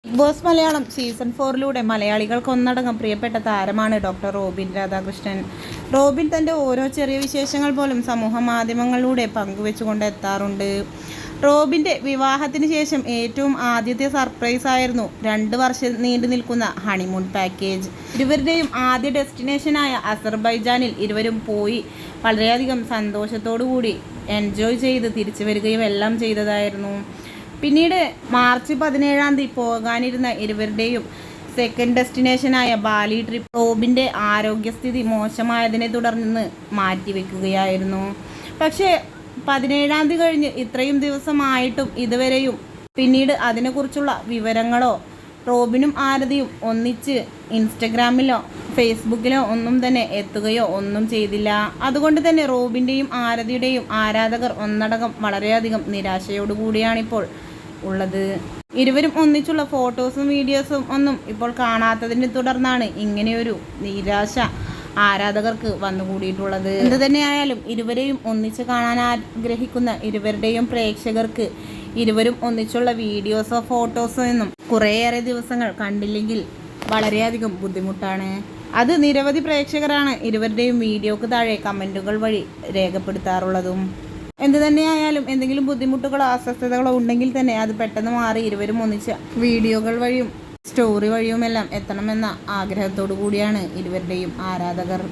Big boss Malayalam season 4 മലയാളികൾക്ക് ഒന്നടങ്കം പ്രിയപ്പെട്ട താരമാണ് ഡോക്ടർ റോബിൻ രാധാകൃഷ്ണൻ. റോബിൻ തൻ്റെ ഓരോ ചെറിയ വിശേഷങ്ങൾ പോലും സമൂഹ മാധ്യമങ്ങളിലൂടെ പങ്കുവെച്ചുകൊണ്ട് എത്താറുണ്ട്. റോബിൻ്റെ വിവാഹത്തിന് ശേഷം ഏറ്റവും ആദ്യത്തെ സർപ്രൈസ് ആയിരുന്നു 2 വർഷം നീണ്ടു നിൽക്കുന്ന ഹണിമൂൺ പാക്കേജ്. ഇരുവരുടെയും ആദ്യ ഡെസ്റ്റിനേഷനായ അസർബൈജാനിൽ ഇരുവരും പോയി വളരെയധികം സന്തോഷത്തോടു കൂടി എൻജോയ് ചെയ്ത് തിരിച്ചു വരികയും എല്ലാം ചെയ്തതായിരുന്നു. പിന്നീട് മാർച്ച് 17 പോകാനിരുന്ന ഇരുവരുടെയും സെക്കൻഡ് ഡെസ്റ്റിനേഷനായ ബാലി ട്രിപ്പ് റോബിൻ്റെ ആരോഗ്യസ്ഥിതി മോശമായതിനെ തുടർന്ന് മാറ്റിവെക്കുകയായിരുന്നു. പക്ഷേ 17 കഴിഞ്ഞ് ഇത്രയും ദിവസമായിട്ടും ഇതുവരെയും പിന്നീട് അതിനെക്കുറിച്ചുള്ള വിവരങ്ങളോ റോബിനും ആരതിയും ഒന്നിച്ച് ഇൻസ്റ്റഗ്രാമിലോ ഫേസ്ബുക്കിലോ ഒന്നും തന്നെ എത്തുകയോ ഒന്നും ചെയ്തില്ല. അതുകൊണ്ട് തന്നെ റോബിൻ്റെയും ആരതിയുടെയും ആരാധകർ ഒന്നടങ്കം വളരെയധികം നിരാശയോടുകൂടിയാണിപ്പോൾ ഉള്ളത്. ഇരുവരും ഒന്നിച്ചുള്ള ഫോട്ടോസും വീഡിയോസും ഒന്നും ഇപ്പോൾ കാണാത്തതിനെ തുടർന്നാണ് ഇങ്ങനെയൊരു നിരാശ ആരാധകർക്ക് വന്നുകൂടിയിട്ടുള്ളത്. എന്ത് തന്നെയായാലും ഇരുവരെയും ഒന്നിച്ച് കാണാൻ ആഗ്രഹിക്കുന്ന ഇരുവരുടെയും പ്രേക്ഷകർക്ക് ഇരുവരും ഒന്നിച്ചുള്ള വീഡിയോസോ ഫോട്ടോസോ എന്നും കുറേയേറെ ദിവസങ്ങൾ കണ്ടില്ലെങ്കിൽ വളരെയധികം ബുദ്ധിമുട്ടാണ്. അത് നിരവധി പ്രേക്ഷകരാണ് ഇരുവരുടെയും വീഡിയോക്ക് താഴെ കമൻറ്റുകൾ വഴി രേഖപ്പെടുത്താറുള്ളതും. എന്ത് തന്നെയായാലും എന്തെങ്കിലും ബുദ്ധിമുട്ടുകളോ അസ്വസ്ഥതകളോ ഉണ്ടെങ്കിൽ തന്നെ അത് പെട്ടെന്ന് മാറി ഇരുവരും ഒന്നിച്ച് വീഡിയോകൾ വഴിയും സ്റ്റോറി വഴിയുമെല്ലാം എത്തണമെന്ന ആഗ്രഹത്തോടു കൂടിയാണ് ഇരുവരുടെയും ആരാധകർ.